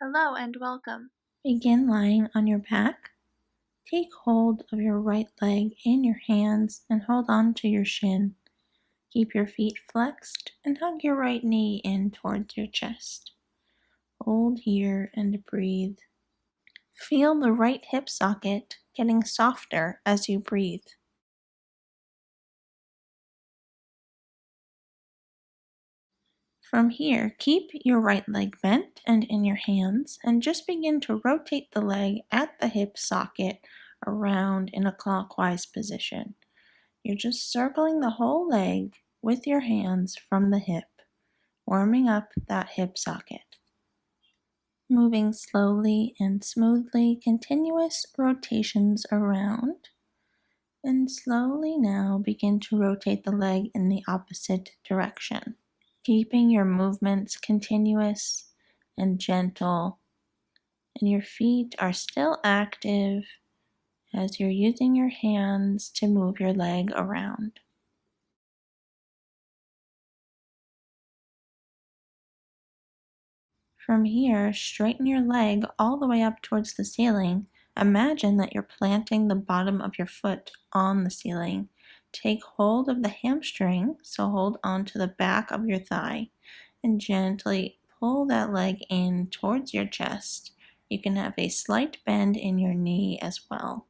Hello and welcome. Begin lying on your back. Take hold of your right leg in your hands and hold on to your shin. Keep your feet flexed and hug your right knee in towards your chest. Hold here and breathe. Feel the right hip socket getting softer as you breathe. From here, keep your right leg bent and in your hands and just begin to rotate the leg at the hip socket around in a clockwise position. You're just circling the whole leg with your hands from the hip, warming up that hip socket. Moving slowly and smoothly, continuous rotations around. And slowly now begin to rotate the leg in the opposite direction, keeping your movements continuous and gentle, and your feet are still active as you're using your hands to move your leg around. From here, straighten your leg all the way up towards the ceiling. Imagine that you're planting the bottom of your foot on the ceiling. Take hold of the hamstring, so hold on to the back of your thigh, and gently pull that leg in towards your chest. You can have a slight bend in your knee as well.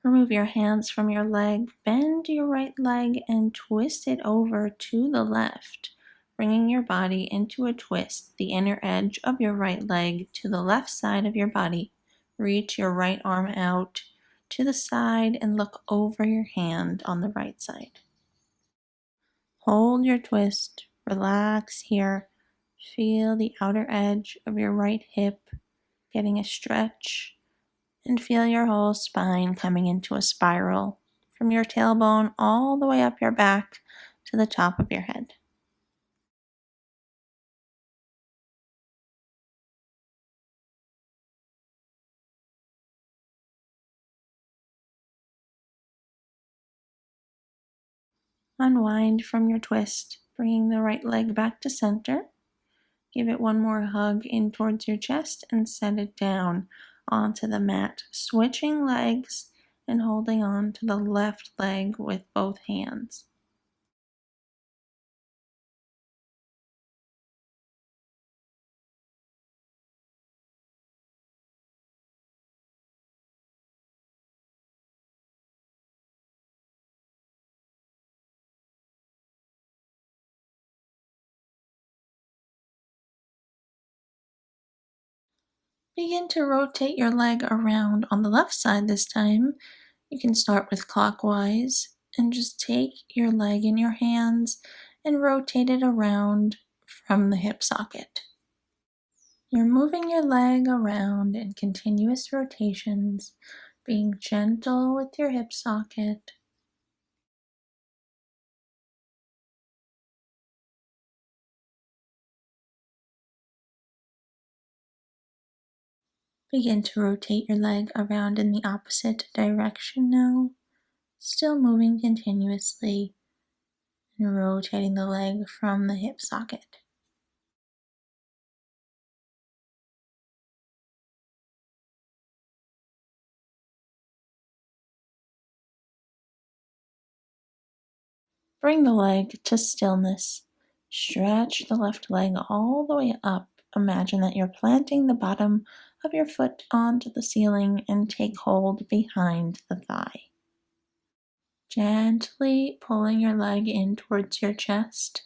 Remove your hands from your leg, bend your right leg and twist it over to the left, bringing your body into a twist, the inner edge of your right leg to the left side of your body. Reach your right arm out to the side and look over your hand on the right side. Hold your twist, relax here. Feel the outer edge of your right hip getting a stretch. And feel your whole spine coming into a spiral from your tailbone all the way up your back to the top of your head. Unwind from your twist, bringing the right leg back to center. Give it one more hug in towards your chest and set it down onto the mat, switching legs and holding on to the left leg with both hands. Begin to rotate your leg around on the left side this time. You can start with clockwise and just take your leg in your hands and rotate it around from the hip socket. You're moving your leg around in continuous rotations, being gentle with your hip socket. Begin to rotate your leg around in the opposite direction now, still moving continuously and rotating the leg from the hip socket. Bring the leg to stillness. Stretch the left leg all the way up. Imagine that you're planting the bottom of your foot onto the ceiling and take hold behind the thigh. Gently pulling your leg in towards your chest.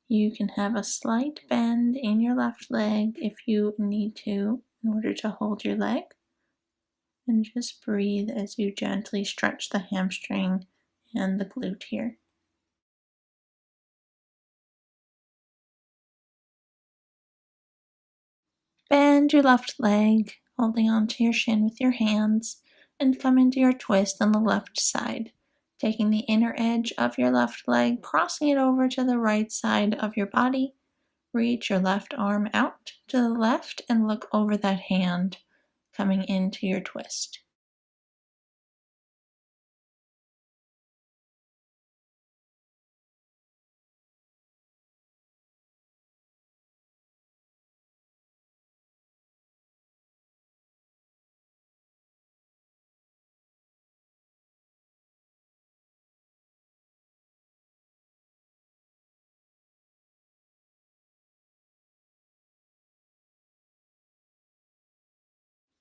You can have a slight bend in your left leg if you need to in order to hold your leg. And just breathe as you gently stretch the hamstring and the glute here. Bend your left leg, holding onto your shin with your hands, and come into your twist on the left side, taking the inner edge of your left leg, crossing it over to the right side of your body. Reach your left arm out to the left and look over that hand, coming into your twist.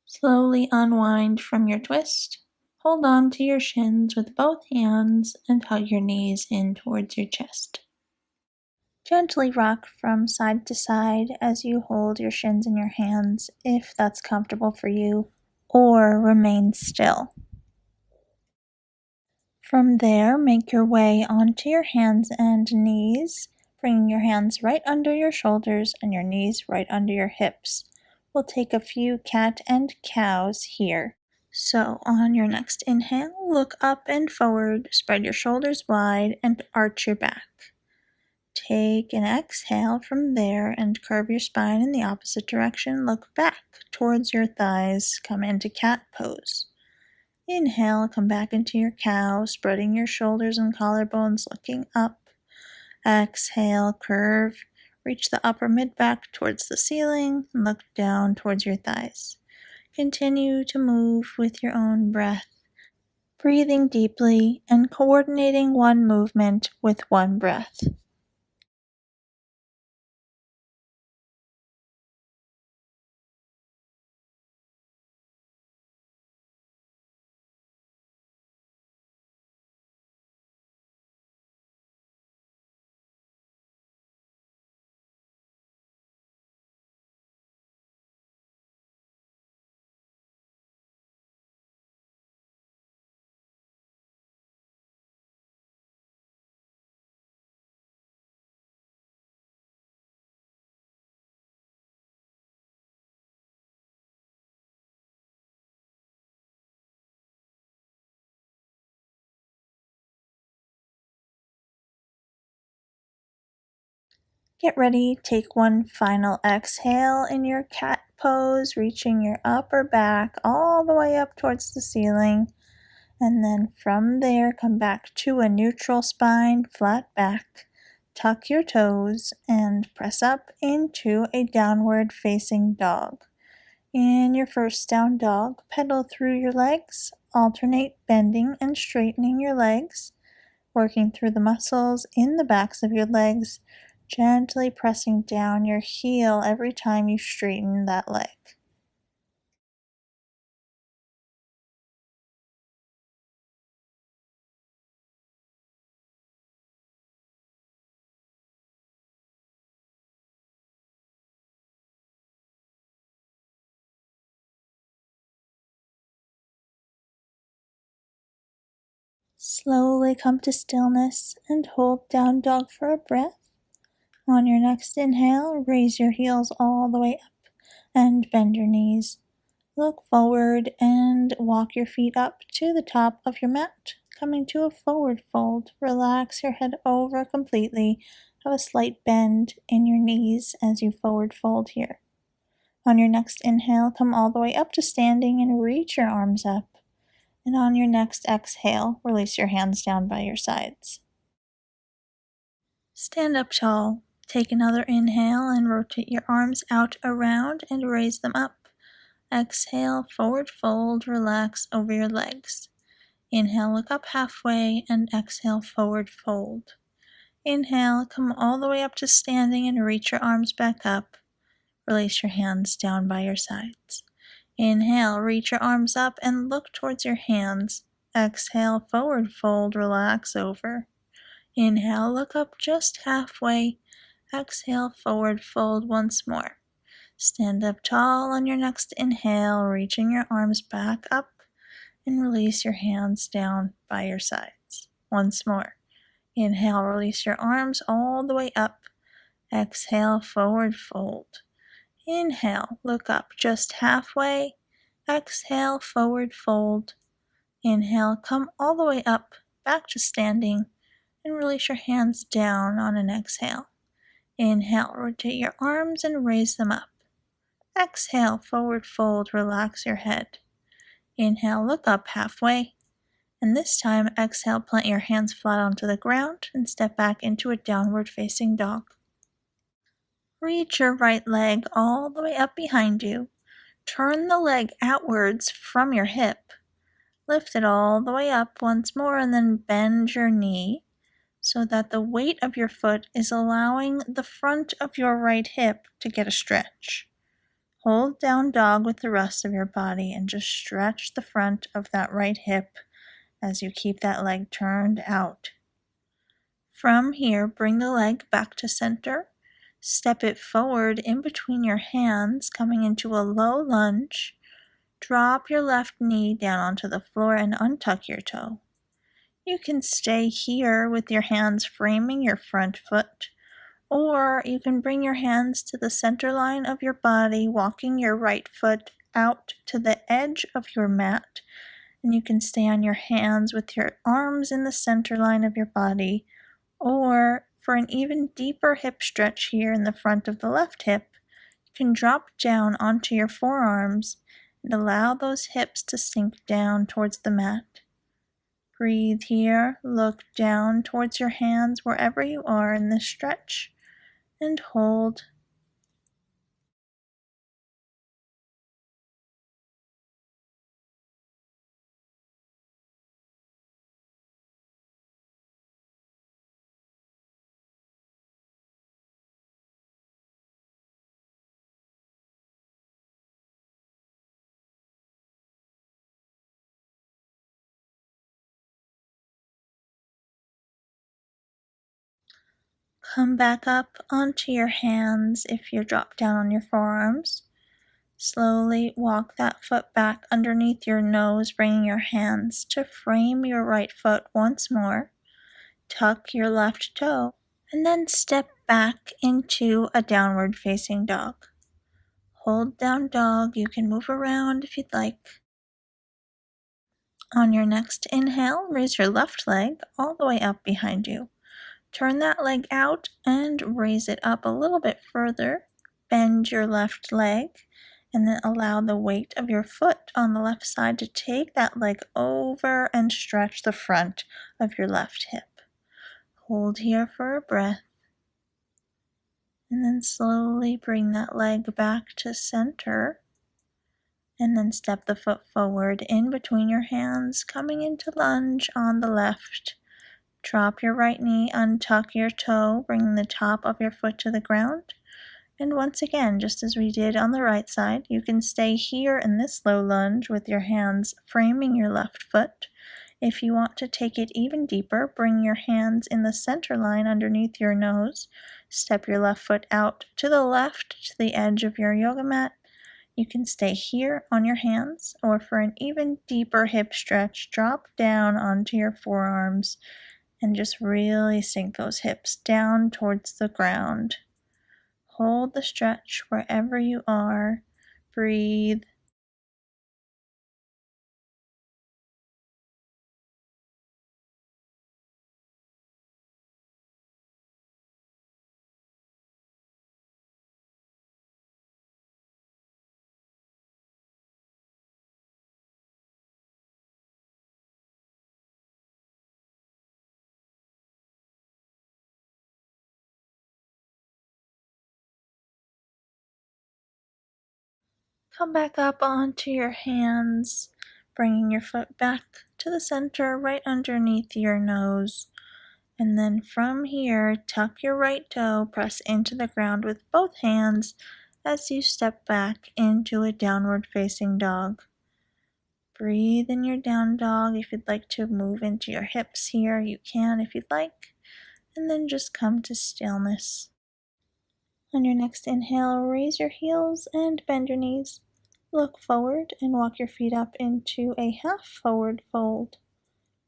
Slowly unwind from your twist. Hold on to your shins with both hands and hug your knees in towards your chest. Gently rock from side to side as you hold your shins in your hands if that's comfortable for you, or remain still. From there, make your way onto your hands and knees, bringing your hands right under your shoulders and your knees right under your hips. We'll take a few cat and cows here. So on your next inhale, look up and forward, spread your shoulders wide and arch your back. Take an exhale from there and curve your spine in the opposite direction. Look back towards your thighs. Come into cat pose. Inhale, come back into your cow, spreading your shoulders and collarbones, looking up. Exhale, curve. Reach the upper mid-back towards the ceiling and look down towards your thighs. Continue to move with your own breath, breathing deeply and coordinating one movement with one breath. Get ready, take one final exhale in your cat pose, reaching your upper back all the way up towards the ceiling. And then from there, come back to a neutral spine, flat back. Tuck your toes and press up into a downward facing dog. In your first down dog, pedal through your legs, alternate bending and straightening your legs, working through the muscles in the backs of your legs, gently pressing down your heel every time you straighten that leg. Slowly come to stillness and hold down dog for a breath. On your next inhale, raise your heels all the way up and bend your knees. Look forward and walk your feet up to the top of your mat, coming to a forward fold. Relax your head over completely. Have a slight bend in your knees as you forward fold here. On your next inhale, come all the way up to standing and reach your arms up. And on your next exhale, release your hands down by your sides. Stand up tall. Take another inhale and rotate your arms out around and raise them up. Exhale, forward fold, relax over your legs. Inhale, look up halfway, and exhale, forward fold. Inhale, come all the way up to standing and reach your arms back up. Release your hands down by your sides. Inhale, reach your arms up and look towards your hands. Exhale, forward fold, relax over. Inhale, look up just halfway. Exhale, forward fold once more. Stand up tall on your next inhale, reaching your arms back up, and release your hands down by your sides. Once more. Inhale, release your arms all the way up. Exhale, forward fold. Inhale, look up just halfway. Exhale, forward fold. Inhale, come all the way up, back to standing, and release your hands down on an exhale. Inhale, rotate your arms and raise them up. Exhale, forward fold, relax your head. Inhale, look up halfway. And this time, exhale, plant your hands flat onto the ground and step back into a downward facing dog. Reach your right leg all the way up behind you. Turn the leg outwards from your hip. Lift it all the way up once more and then bend your knee so that the weight of your foot is allowing the front of your right hip to get a stretch. Hold down dog with the rest of your body and just stretch the front of that right hip as you keep that leg turned out. From here, bring the leg back to center. Step it forward in between your hands, coming into a low lunge. Drop your left knee down onto the floor and untuck your toe. You can stay here with your hands framing your front foot, or you can bring your hands to the center line of your body, walking your right foot out to the edge of your mat, and you can stay on your hands with your arms in the center line of your body, or for an even deeper hip stretch here in the front of the left hip, you can drop down onto your forearms and allow those hips to sink down towards the mat. Breathe here, look down towards your hands wherever you are in this stretch, and hold. Come back up onto your hands if you're dropped down on your forearms. Slowly walk that foot back underneath your nose, bringing your hands to frame your right foot once more. Tuck your left toe, and then step back into a downward facing dog. Hold down dog. You can move around if you'd like. On your next inhale, raise your left leg all the way up behind you. Turn that leg out and raise it up a little bit further. Bend your left leg and then allow the weight of your foot on the left side to take that leg over and stretch the front of your left hip. Hold here for a breath. And then slowly bring that leg back to center. And then step the foot forward in between your hands, coming into lunge on the left. Drop your right knee, untuck your toe, bringing the top of your foot to the ground. And once again, just as we did on the right side, you can stay here in this low lunge with your hands framing your left foot. If you want to take it even deeper, bring your hands in the center line underneath your nose. Step your left foot out to the left to the edge of your yoga mat. You can stay here on your hands, or for an even deeper hip stretch, drop down onto your forearms and just really sink those hips down towards the ground. Hold the stretch wherever you are. Breathe. Come back up onto your hands, bringing your foot back to the center right underneath your nose. And then from here, tuck your right toe, press into the ground with both hands as you step back into a downward facing dog. Breathe in your down dog. If you'd like to move into your hips here, you can if you'd like. And then just come to stillness. On your next inhale, raise your heels and bend your knees. Look forward and walk your feet up into a half forward fold.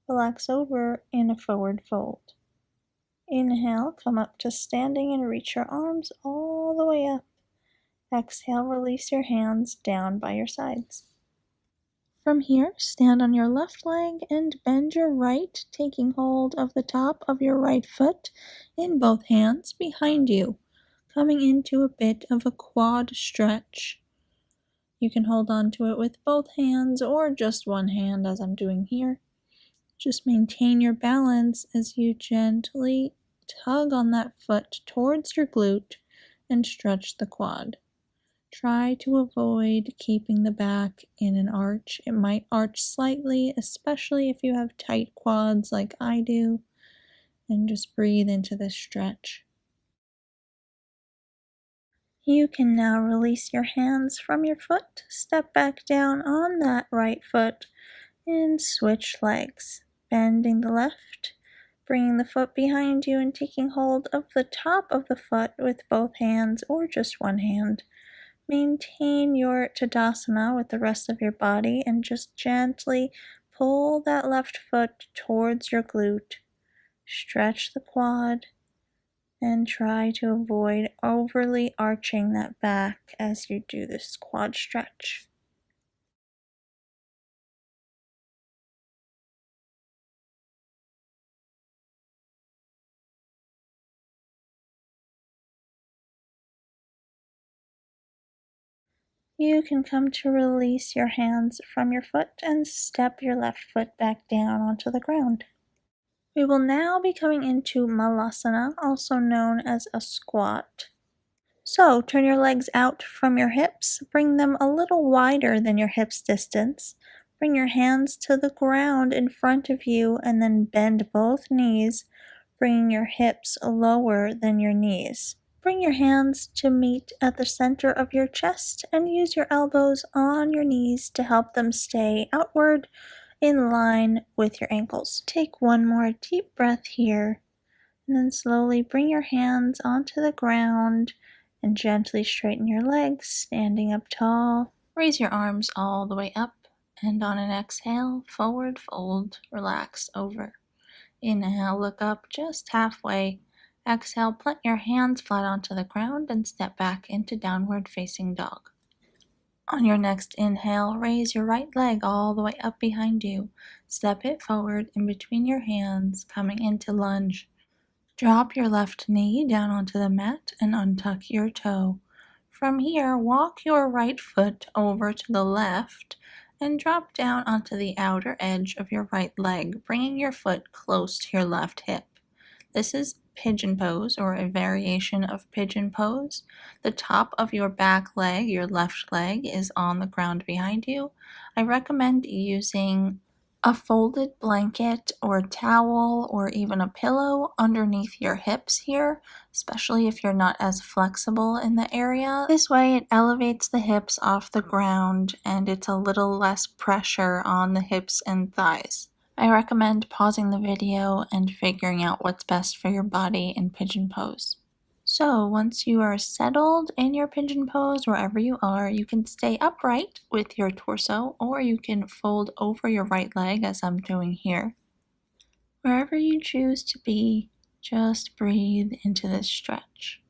Relax over in a forward fold. Inhale, come up to standing and reach your arms all the way up. Exhale, release your hands down by your sides. From here, stand on your left leg and bend your right, taking hold of the top of your right foot in both hands behind you, coming into a bit of a quad stretch. You can hold on to it with both hands or just one hand as I'm doing here. Just maintain your balance as you gently tug on that foot towards your glute and stretch the quad. Try to avoid keeping the back in an arch. It might arch slightly, especially if you have tight quads like I do, and just breathe into this stretch. You can now release your hands from your foot, step back down on that right foot, and switch legs. Bending the left, bringing the foot behind you and taking hold of the top of the foot with both hands or just one hand. Maintain your Tadasana with the rest of your body and just gently pull that left foot towards your glute. Stretch the quad and try to avoid overly arching that back as you do this quad stretch. You can come to release your hands from your foot and step your left foot back down onto the ground. We will now be coming into Malasana, also known as a squat. So turn your legs out from your hips, bring them a little wider than your hips distance. Bring your hands to the ground in front of you and then bend both knees, bringing your hips lower than your knees. Bring your hands to meet at the center of your chest and use your elbows on your knees to help them stay outward in line with your ankles. Take one more deep breath here, and then slowly bring your hands onto the ground and gently straighten your legs, standing up tall. Raise your arms all the way up, and on an exhale, forward fold, relax over. Inhale, look up just halfway. Exhale, plant your hands flat onto the ground and step back into downward facing dog. On your next inhale, raise your right leg all the way up behind you. Step it forward in between your hands, coming into lunge. Drop your left knee down onto the mat and untuck your toe. From here, walk your right foot over to the left and drop down onto the outer edge of your right leg, bringing your foot close to your left hip. This is pigeon pose, or a variation of pigeon pose. The top of your back leg, your left leg, is on the ground behind you. I recommend using a folded blanket or towel or even a pillow underneath your hips here, especially if you're not as flexible in the area. This way it elevates the hips off the ground and it's a little less pressure on the hips and thighs. I recommend pausing the video and figuring out what's best for your body in pigeon pose. So once you are settled in your pigeon pose, wherever you are, you can stay upright with your torso, or you can fold over your right leg as I'm doing here. Wherever you choose to be, just breathe into this stretch.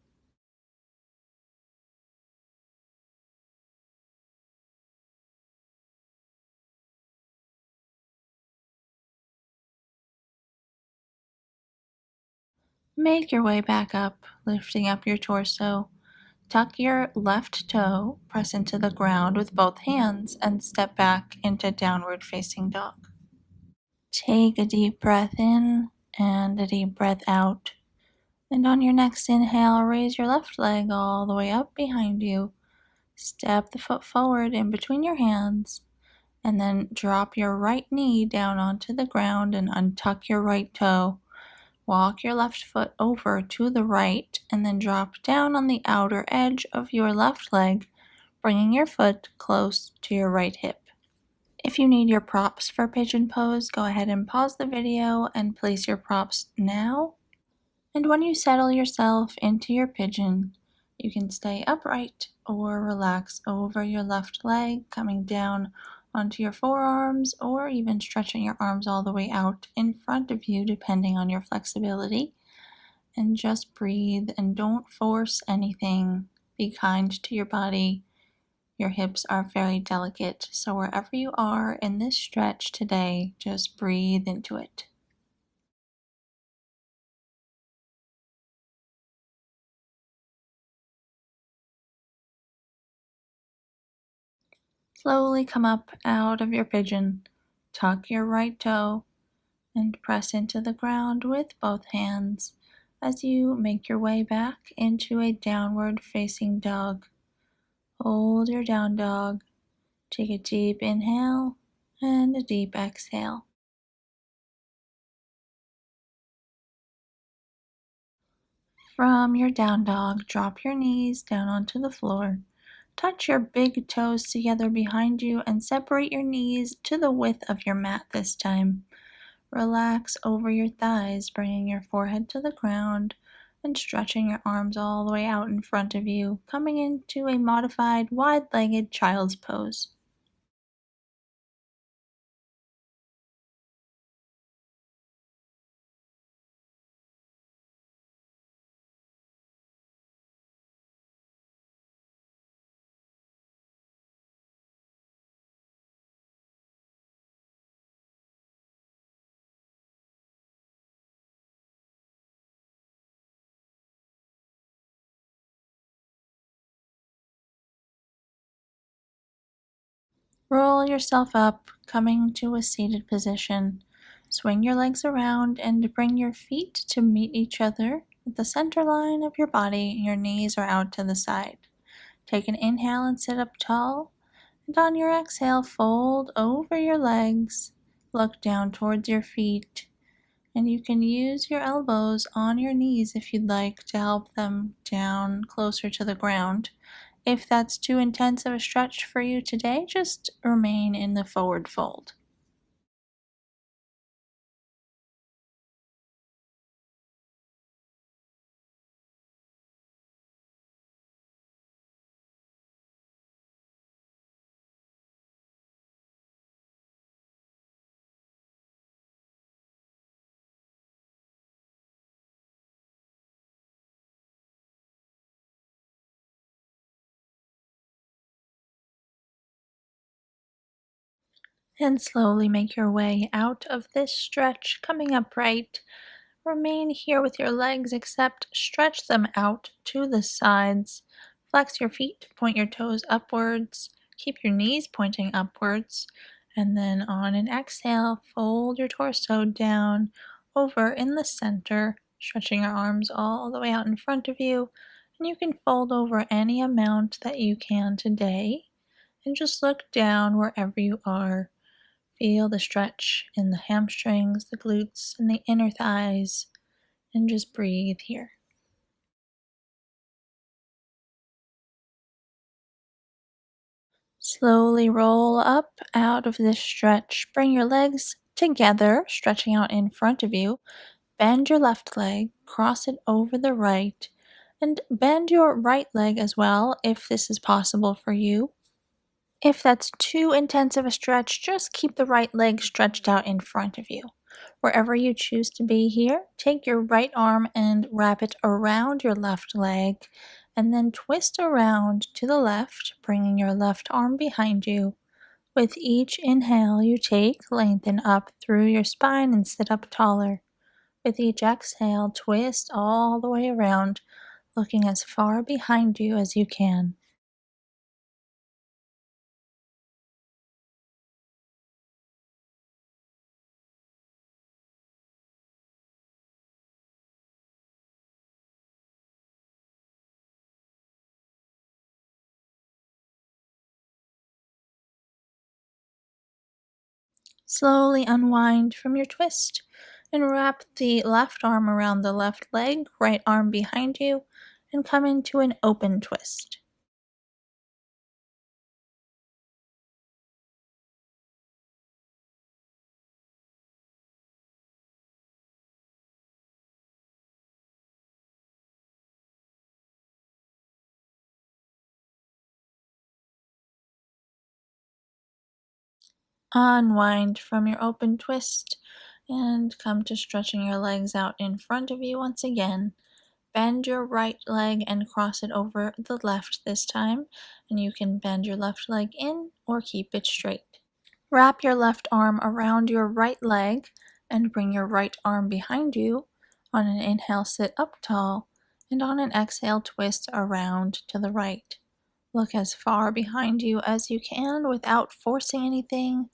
Make your way back up, lifting up your torso. Tuck your left toe, press into the ground with both hands, and step back into downward facing dog. Take a deep breath in and a deep breath out. And on your next inhale, raise your left leg all the way up behind you. Step the foot forward in between your hands, and then drop your right knee down onto the ground and untuck your right toe. Walk your left foot over to the right and then drop down on the outer edge of your left leg, bringing your foot close to your right hip. If you need your props for pigeon pose, go ahead and pause the video and place your props now. And when you settle yourself into your pigeon, you can stay upright or relax over your left leg, coming down onto your forearms, or even stretching your arms all the way out in front of you, depending on your flexibility. And just breathe and don't force anything. Be kind to your body. Your hips are very delicate, so wherever you are in this stretch today, just breathe into it. Slowly come up out of your pigeon. Tuck your right toe and press into the ground with both hands as you make your way back into a downward facing dog. Hold your down dog. Take a deep inhale and a deep exhale. From your down dog, drop your knees down onto the floor. Touch your big toes together behind you and separate your knees to the width of your mat this time. Relax over your thighs, bringing your forehead to the ground and stretching your arms all the way out in front of you, coming into a modified wide-legged child's pose. Roll yourself up, coming to a seated position. Swing your legs around and bring your feet to meet each other at the center line of your body. Your knees are out to the side. Take an inhale and sit up tall. And on your exhale, fold over your legs. Look down towards your feet. And you can use your elbows on your knees if you'd like to help them down closer to the ground. If that's too intense of a stretch for you today, just remain in the forward fold. And slowly make your way out of this stretch, coming upright. Remain here with your legs, except stretch them out to the sides. Flex your feet, point your toes upwards, keep your knees pointing upwards, and then on an exhale, fold your torso down over in the center, stretching your arms all the way out in front of you. And you can fold over any amount that you can today, and just look down wherever you are. Feel the stretch in the hamstrings, the glutes, and the inner thighs, and just breathe here. Slowly roll up out of this stretch. Bring your legs together, stretching out in front of you. Bend your left leg, cross it over the right, and bend your right leg as well if this is possible for you. If that's too intense of a stretch, just keep the right leg stretched out in front of you. Wherever you choose to be here, take your right arm and wrap it around your left leg, and then twist around to the left, bringing your left arm behind you. With each inhale you take, lengthen up through your spine and sit up taller. With each exhale, twist all the way around, looking as far behind you as you can. Slowly unwind from your twist and wrap the left arm around the left leg, right arm behind you, and come into an open twist. Unwind from your open twist and come to stretching your legs out in front of you once again. Bend your right leg and cross it over the left this time, and you can bend your left leg in or keep it straight. Wrap your left arm around your right leg and bring your right arm behind you. On an inhale, sit up tall, and on an exhale, twist around to the right. Look as far behind you as you can without forcing anything,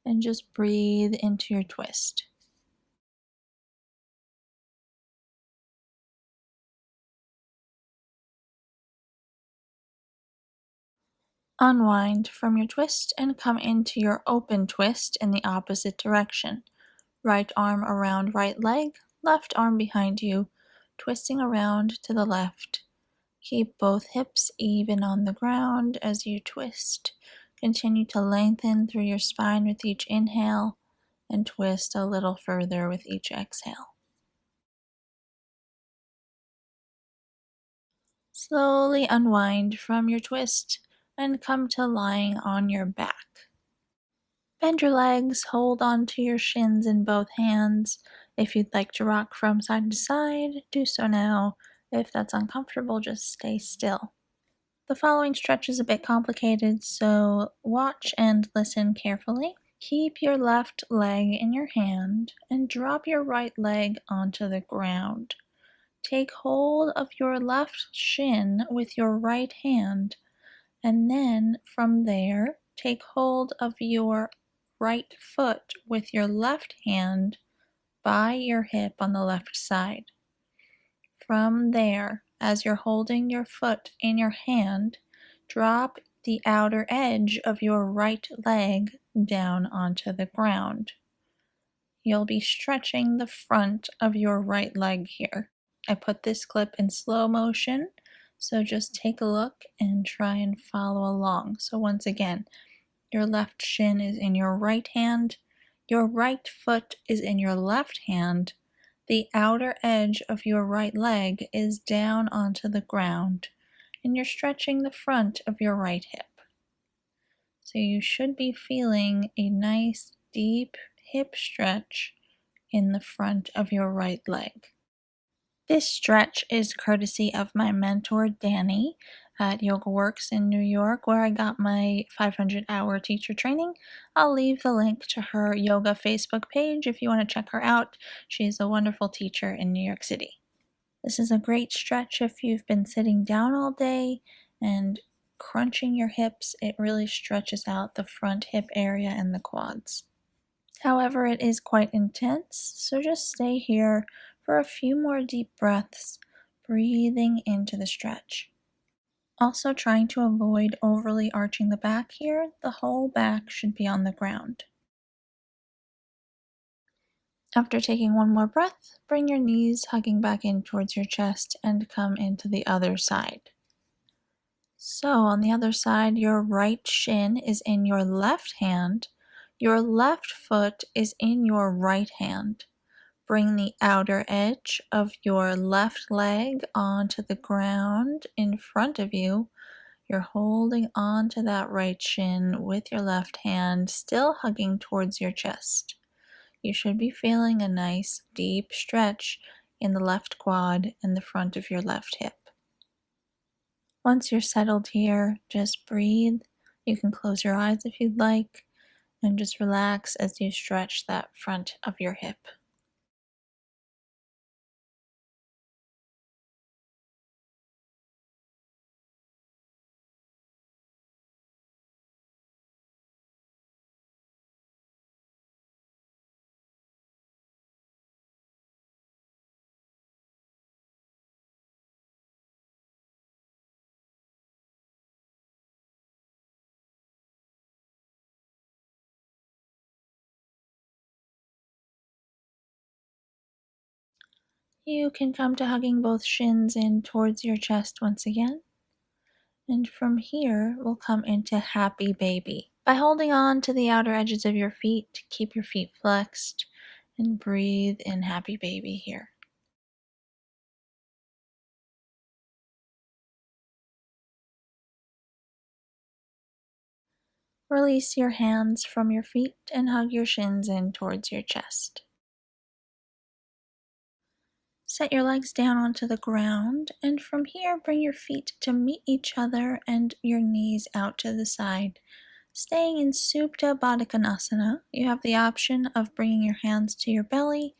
and just breathe into your twist. Unwind from your twist and come into your open twist in the opposite direction. Right arm around right leg, left arm behind you, twisting around to the left. Keep both hips even on the ground as you twist. Continue to lengthen through your spine with each inhale and twist a little further with each exhale. Slowly unwind from your twist and come to lying on your back. Bend your legs, hold onto your shins in both hands. If you'd like to rock from side to side, do so now. If that's uncomfortable, just stay still. The following stretch is a bit complicated, so watch and listen carefully. Keep your left leg in your hand and drop your right leg onto the ground. Take hold of your left shin with your right hand, and then from there, take hold of your right foot with your left hand by your hip on the left side. From there, as you're holding your foot in your hand, drop the outer edge of your right leg down onto the ground. You'll be stretching the front of your right leg here. I put this clip in slow motion, so just take a look and try and follow along. So once again, your left shin is in your right hand, your right foot is in your left hand, the outer edge of your right leg is down onto the ground, and you're stretching the front of your right hip. So you should be feeling a nice deep hip stretch in the front of your right leg. This stretch is courtesy of my mentor, Danny, at Yoga Works in New York, where I got my 500-hour teacher training. I'll leave the link to her yoga Facebook page if you want to check her out. She's a wonderful teacher in New York City. This is a great stretch if you've been sitting down all day and crunching your hips. It really stretches out the front hip area and the quads. However, it is quite intense, so just stay here for a few more deep breaths, breathing into the stretch. Also trying to avoid overly arching the back here. The whole back should be on the ground. After taking one more breath, bring your knees hugging back in towards your chest and come into the other side. So on the other side, your right shin is in your left hand. Your left foot is in your right hand. Bring the outer edge of your left leg onto the ground in front of you. You're holding on to that right shin with your left hand, still hugging towards your chest. You should be feeling a nice deep stretch in the left quad and the front of your left hip. Once you're settled here, just breathe. You can close your eyes if you'd like, and just relax as you stretch that front of your hip. You can come to hugging both shins in towards your chest once again. And from here, we'll come into Happy Baby. By holding on to the outer edges of your feet, keep your feet flexed, and breathe in Happy Baby here. Release your hands from your feet and hug your shins in towards your chest. Set your legs down onto the ground, and from here bring your feet to meet each other and your knees out to the side. Staying in Supta Baddha Konasana, you have the option of bringing your hands to your belly,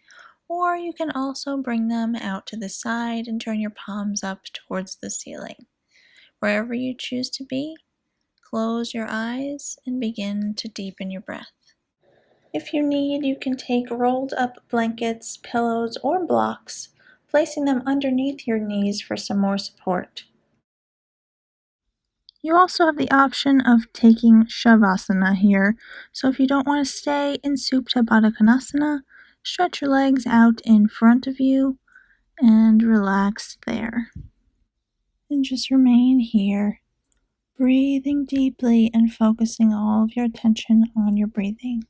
or you can also bring them out to the side and turn your palms up towards the ceiling. Wherever you choose to be, close your eyes and begin to deepen your breath. If you need, you can take rolled up blankets, pillows, or blocks, placing them underneath your knees for some more support. You also have the option of taking Shavasana here, so if you don't want to stay in Supta Baddha Konasana, stretch your legs out in front of you and relax there. And just remain here, breathing deeply and focusing all of your attention on your breathing.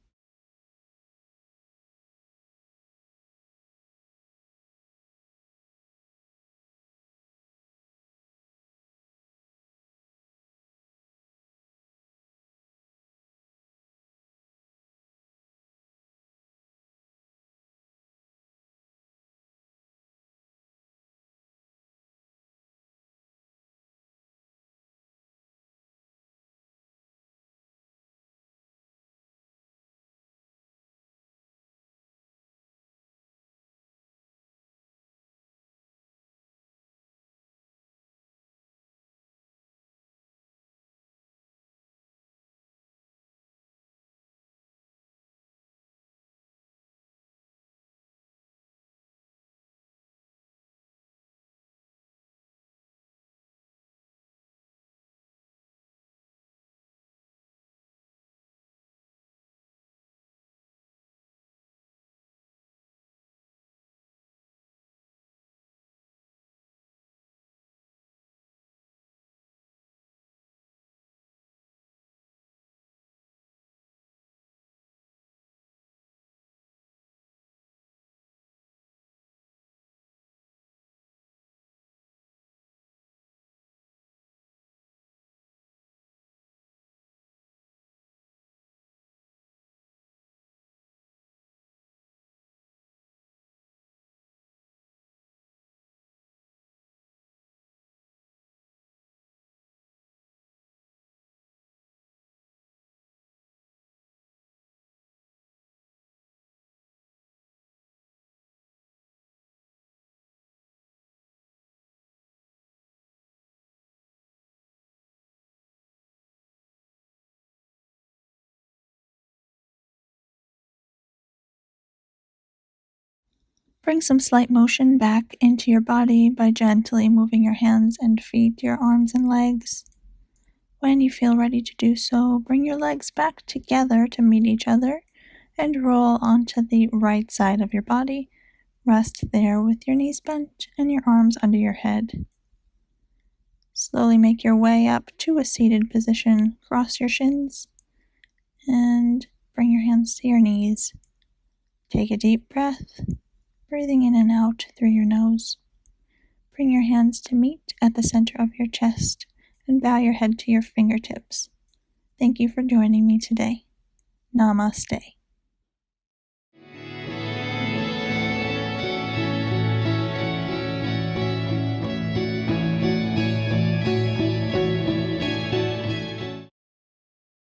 Bring some slight motion back into your body by gently moving your hands and feet, your arms and legs. When you feel ready to do so, bring your legs back together to meet each other and roll onto the right side of your body. Rest there with your knees bent and your arms under your head. Slowly make your way up to a seated position. Cross your shins and bring your hands to your knees. Take a deep breath, breathing in and out through your nose. Bring your hands to meet at the center of your chest and bow your head to your fingertips. Thank you for joining me today. Namaste.